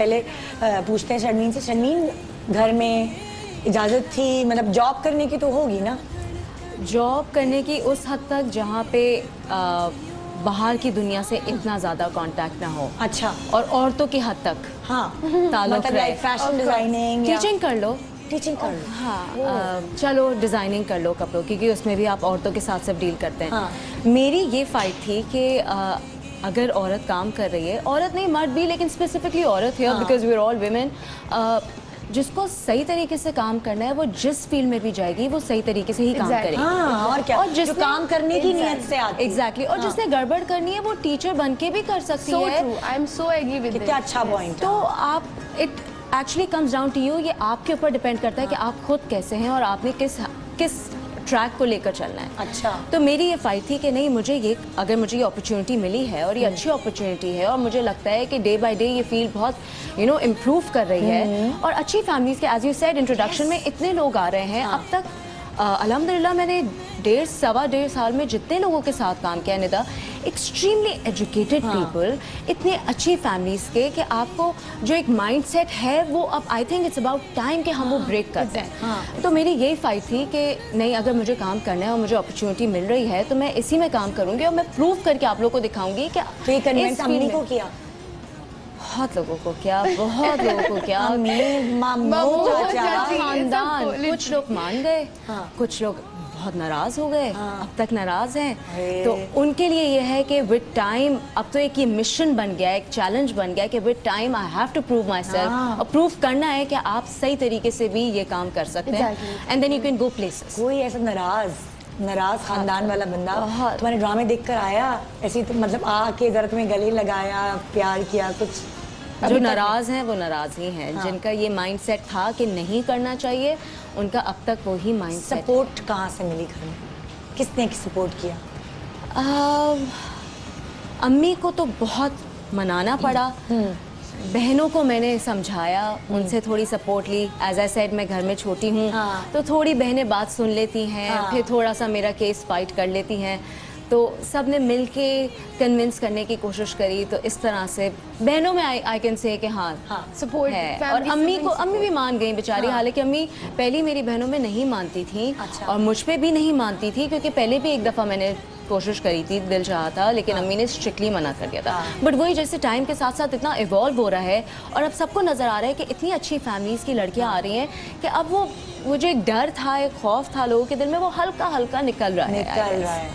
پہلے پوچھتے ہیں شرمین سے. شرمین گھر میں اجازت تھی مطلب جاب کرنے کی تو ہوگی نا؟ جاب کرنے کی اس حد تک جہاں پہ باہر کی دنیا سے اتنا زیادہ کانٹیکٹ نہ ہو. اچھا. اور عورتوں کی حد تک ہاں تعلق رہے. فیشن ڈیزائننگ ٹیچنگ کر لو. ٹیچنگ کر لو. ہاں چلو ڈیزائننگ کر لو کپڑوں کی, کیونکہ اس میں بھی آپ عورتوں کے ساتھ سب ڈیل کرتے ہیں. میری یہ فائٹ تھی کہ اگر عورت کام کر رہی ہے, عورت نہیں مرد بھی, لیکن اسپیسیفکلی عورت ہے because we are all women, جس کو صحیح طریقے سے کام کرنا ہے وہ جس فیلڈ میں بھی جائے گی وہ صحیح طریقے سے ہی کام کرے گی. اور کیا, اور جس کام کرنے کی نیت سے آتی ہے. ایگزیکٹلی. اور جس نے گڑبڑ کرنی ہے وہ ٹیچر بن کے بھی کر سکتی ہے. I am so agree with کتنا اچھا پوائنٹ. تو آپ it actually comes down to you, یہ آپ کے اوپر ڈپینڈ کرتا ہے کہ آپ خود کیسے ہیں اور آپ نے کس ٹریک کو لے کر چلنا ہے. اچھا. تو میری یہ فائٹ تھی کہ نہیں, مجھے یہ اگر مجھے یہ اپرچونٹی ملی ہے اور یہ اچھی اپرچونٹی ہے اور مجھے لگتا ہے کہ ڈے بائی ڈے یہ فیلڈ بہت امپروو کر رہی ہے اور اچھی فیملیز کے, ایز یو سیڈ انٹروڈکشن میں اتنے لوگ آ رہے ہیں. اب تک الحمدللہ میں نے 1.5 سال میں جتنے لوگوں کے ساتھ کام کیا ندا, ایکسٹریملی ایجوکیٹڈ پیپل, اتنے اچھی فیملیز کے, کہ آپ کو جو ایک مائنڈ سیٹ ہے وہ اب I think it's about time کہ ہم وہ بریک کرتے ہیں. تو میری یہی فائٹ تھی کہ نہیں, اگر مجھے کام کرنا ہے اور مجھے اپرچونٹی مل رہی ہے تو میں اسی میں کام کروں گی اور میں پروو کر کے آپ لوگوں کو دکھاؤں گی کہ کنوینس امی کو کیا, بہت لوگوں کو کیا, بہت لوگوں کو کیا, خاندان, کچھ لوگ مان گئے, کچھ لوگ بہت ناراض ہو گئے, اب تک ناراض ہیں. تو ان کے لیے یہ ہے کہ ود ٹائم, اب تو ایک یہ مشن بن گیا, ایک چیلنج بن گیا کہ with time I have to prove myself, اور پروو کرنا ہے کہ آپ صحیح طریقے سے بھی یہ کام کر سکتے ہیں, and then you can go places. کوئی ایسا ناراض خاندان والا بندہ تمہارے ڈرامے دیکھ کر آیا ایسی, مطلب آ کے ذرا تمہیں گلے لگایا, پیار کیا کچھ؟ جو ناراض ہیں وہ ناراض ہی ہیں, جن کا یہ مائنڈ سیٹ تھا کہ نہیں کرنا چاہیے, ان کا اب تک وہی مائنڈ سیٹ. سپورٹ کہاں سے ملی گھر میں, کس نے سپورٹ کیا؟ امی کو تو بہت منانا پڑا, بہنوں کو میں نے سمجھایا, ان سے تھوڑی سپورٹ لی. ایز اے سیڈ میں گھر میں چھوٹی ہوں تو تھوڑی بہنیں بات سن لیتی ہیں, پھر تھوڑا سا میرا کیس فائٹ کر لیتی ہیں, تو سب نے مل کے کنونس کرنے کی کوشش کری. تو اس طرح سے بہنوں میں آئی کین سے کہ ہاں سپورٹ ہے. اور امی بھی مان گئی بیچاری, حالانکہ امی پہلی میری بہنوں میں نہیں مانتی تھیں اور مجھ پہ بھی نہیں مانتی تھی, کیونکہ پہلے بھی ایک دفعہ میں نے کوشش کری تھی, دل چاہا تھا, لیکن امی نے اسٹرکٹلی منع کر دیا تھا. بٹ وہی جیسے ٹائم کے ساتھ ساتھ اتنا ایوالو ہو رہا ہے اور اب سب کو نظر آ رہا ہے کہ اتنی اچھی فیملیز کی لڑکیاں آ رہی ہیں کہ اب وہ جو ایک ڈر تھا, ایک خوف تھا لوگوں کے دل میں, وہ ہلکا ہلکا نکل رہا ہے.